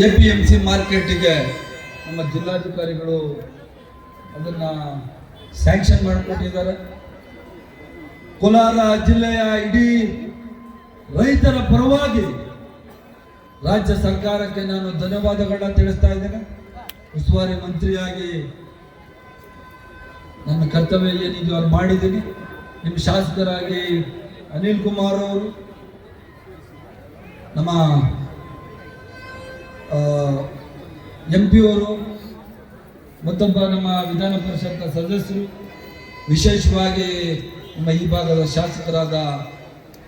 APMC ಮಾರ್ಕೆಟಿಗೆ ನಮ್ಮ ಜಿಲ್ಲಾಧಿಕಾರಿಗಳು ಅದನ್ನು ಸ್ಯಾಂಕ್ಷನ್ ಮಾಡಿಕೊಟ್ಟಿದ್ದಾರೆ. ಕೋಲಾರ ಜಿಲ್ಲೆಯ ಇಡೀ ರೈತರ ಪರವಾಗಿ ರಾಜ್ಯ ಸರ್ಕಾರಕ್ಕೆ ನಾನು ಧನ್ಯವಾದಗಳನ್ನ ತಿಳಿಸ್ತಾ ಇದ್ದೇನೆ. ಉಸ್ತುವಾರಿ ಮಂತ್ರಿಯಾಗಿ ನನ್ನ ಕರ್ತವ್ಯ ಏನಿದೆಯೋ ಅದು ಮಾಡಿದ್ದೀನಿ. ನಿಮ್ಮ ಶಾಸಕರಾಗಿ ಅನಿಲ್ ಕುಮಾರ್ ಅವರು, ನಮ್ಮ MP ಅವರು, ಮತ್ತೊಬ್ಬ ನಮ್ಮ ವಿಧಾನ ಪರಿಷತ್ ಸದಸ್ಯರು, ವಿಶೇಷವಾಗಿ ನಮ್ಮ ಈ ಭಾಗದ ಶಾಸಕರಾದ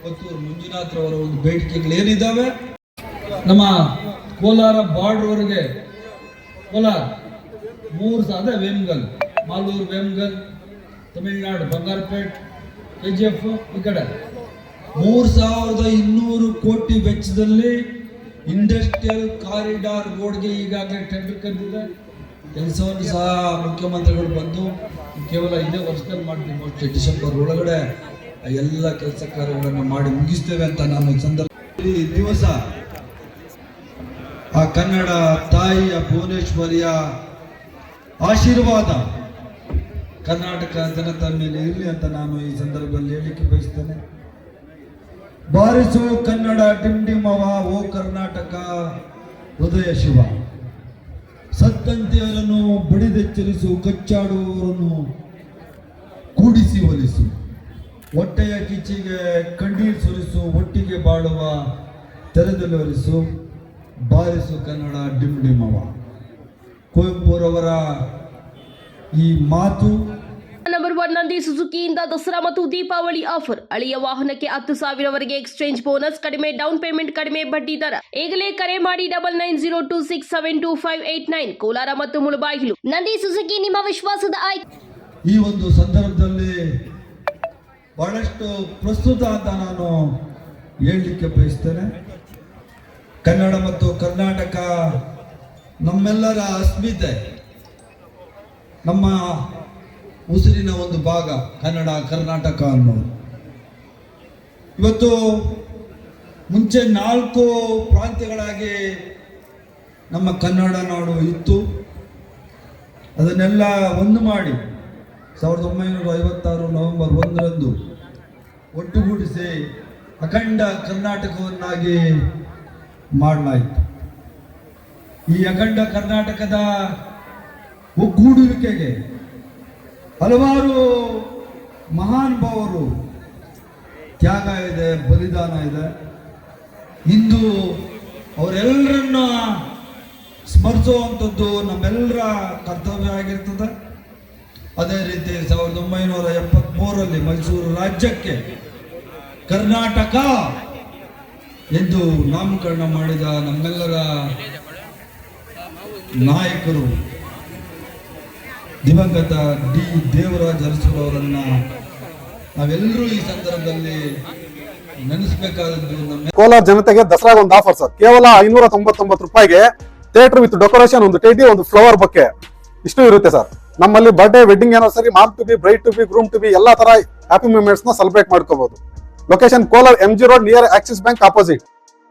ಕೊತ್ತೂರು ಮಂಜುನಾಥ್ರವರ ಒಂದು ಬೇಡಿಕೆಗಳೇನಿದ್ದಾವೆ, ನಮ್ಮ ಕೋಲಾರ ಬಾರ್ಡ್ರ್ವರೆಗೆ ಕೋಲಾರ 3 ಅದೇ ವೇಮ್ಗಲ್, ಮಾಲೂರು ವೇಮ್ಗಲ್, ತಮಿಳುನಾಡು ಬಂಗಾರಪೇಟ್, KGF ಈ ಕಡೆ 3200 ಕೋಟಿ ವೆಚ್ಚದಲ್ಲಿ ಇಂಡಸ್ಟ್ರಿಯಲ್ ಕಾರಿಡಾರ್ ರೋಡ್ಗೆ ಈಗಾಗಲೇ ಟೆಂಡರ್ ಕರೆದಿದೆ. ಕೆಲಸವನ್ನು ಸಹ ಮುಖ್ಯಮಂತ್ರಿಗಳು ಬಂದು ಕೇವಲ ಇದೇ ವರ್ಷದಲ್ಲಿ ಮಾಡ್ತೀವಿ, ಮೋಸ್ಟ್ಲಿ ಡಿಸೆಂಬರ್ ಒಳಗಡೆ ಎಲ್ಲ ಕೆಲಸ ಕಾರ್ಯಗಳನ್ನು ಮಾಡಿ ಮುಗಿಸ್ತೇವೆ ಅಂತ ನಾನು ಸಂದರ್ಭದಲ್ಲಿ ದಿವಸ ಆ ಕನ್ನಡ ತಾಯಿಯ ಭುವನೇಶ್ವರಿಯ ಆಶೀರ್ವಾದ ಕರ್ನಾಟಕ ಜನತೆ ಮೇಲೆ ಇರಲಿ ಅಂತ ನಾನು ಈ ಸಂದರ್ಭದಲ್ಲಿ ಹೇಳಿಕೆ ಬಯಸ್ತೇನೆ. ಬಾರಿಸು ಕನ್ನಡ ಡಿಂಡಿಮವ, ಓ ಕರ್ನಾಟಕ ಹೃದಯ ಶಿವ. ಸತ್ತಂತೆಯವರನ್ನು ಬಡಿದೆಚ್ಚರಿಸು, ಕಚ್ಚಾಡುವವರನ್ನು ಕೂಡಿಸಿ ಒಲಿಸು. ಹೊಟ್ಟೆಯ ಕಿಚ್ಚಿಗೆ ಕಣ್ಣೀರು ಸುರಿಸು, ಒಟ್ಟಿಗೆ ಬಾಳುವ ತೆರೆದಲ್ಲಿ ಒಲಿಸು. ಬಾರಿಸು ಕನ್ನಡ ಡಿಂಡಿಮವ. ಕುವೆಂಪುರವರ ಈ ಮಾತು. ನಂಬರ್ 1 ನಂದಿ ಸುಜುಕಿಯಿಂದ ದಸರಾ ಮತ್ತು ದೀಪಾವಳಿ ಆಫರ್. ಹಳೆಯ ವಾಹನಕ್ಕೆ 10,000ವರೆಗೆ ಎಕ್ಸ್ಚೇಂಜ್ ಬೋನಸ್, ಕಡಿಮೆ ಡೌನ್ ಪೇಮೆಂಟ್, ಕಡಿಮೆ ಬಡ್ಡಿ ದರ. ಈಗಲೇ ಕರೆ ಮಾಡಿ 9902672589. ಕೋಲಾರ ಮತ್ತು ಮುಳಬಾಗಿಲು. ನಂದಿ ಸುಜುಕಿ ನಿಮ್ಮ ವಿಶ್ವಾಸದ ಆಯ್ಕೆ. ಈ ಒಂದು ಸಂದರ್ಭದಲ್ಲಿ ಬಹಳಷ್ಟು ಪ್ರಸ್ತುತ ಅಂತ ನಾನು ಹೇಳಲಿಕ್ಕೆ ಬಯಸ್ತೇನೆ. ಕನ್ನಡ ಮತ್ತು ಕರ್ನಾಟಕ ನಮ್ಮೆಲ್ಲರ ಅಸ್ಮಿತೆ, ನಮ್ಮ ಉಸಿರಿನ ಒಂದು ಭಾಗ ಕನ್ನಡ ಕರ್ನಾಟಕ ಅನ್ನೋದು. ಇವತ್ತು ಮುಂಚೆ 4 ಪ್ರಾಂತ್ಯಗಳಾಗಿ ನಮ್ಮ ಕನ್ನಡ ನಾಡು ಇತ್ತು. ಅದನ್ನೆಲ್ಲ ಒಂದು ಮಾಡಿ 1956 ನವೆಂಬರ್ 1ರಂದು ಒಟ್ಟುಗೂಡಿಸಿ ಅಖಂಡ ಕರ್ನಾಟಕವನ್ನಾಗಿ ಮಾಡಲಾಯಿತು. ಈ ಅಖಂಡ ಕರ್ನಾಟಕದ ಒಗ್ಗೂಡುವಿಕೆಗೆ ಹಲವಾರು ಮಹಾನುಭಾವರು ತ್ಯಾಗ ಇದೆ, ಬಲಿದಾನ ಇದೆ. ಇಂದು ಅವರೆಲ್ಲರನ್ನ ಸ್ಮರಿಸುವಂಥದ್ದು ನಮ್ಮೆಲ್ಲರ ಕರ್ತವ್ಯ ಆಗಿರ್ತದೆ. ಅದೇ ರೀತಿ 1973ರಲ್ಲಿ ಮೈಸೂರು ರಾಜ್ಯಕ್ಕೆ ಕರ್ನಾಟಕ ಎಂದು ನಾಮಕರಣ ಮಾಡಿದ ನಮ್ಮೆಲ್ಲರ ನಾಯಕರು ದಿವಂಗತ ಡಿ ದೇವರಾಜ ಅರಸು ಅವರನ್ನ ನಾವೆಲ್ಲರೂ ಈ ಸಂದರ್ಭದಲ್ಲಿ ನೆನೆಸಬೇಕಾದದ್ದು. ಕೋಲಾರ ಜನತೆಗೆ ದಸರಾ ಒಂದು ಆಫರ್ ಸರ್, ಕೇವಲ 599 ರೂಪಾಯಿಗೆ ಥಿಯೇಟರ್ ವಿತ್ ಡೆಕೋರೇಷನ್, ಒಂದು ಟೇಟಿ, ಒಂದು ಫ್ಲವರ್ ಬೊಕ್ಕೆ ಇಷ್ಟು ಇರುತ್ತೆ ಸರ್. ನಮ್ಮಲ್ಲಿ birthday, wedding anniversary, mom to be, bride to be, groom to be ಎಲ್ಲಾ ತರ ಹ್ಯಾಪಿ ಮೂಮೆಂಟ್ಸ್ ನ ಸೆಲೆಬ್ರೇಟ್ ಮಾಡ್ಕೋಬಹುದು. Location Kolar MG road near Axis bank opposite.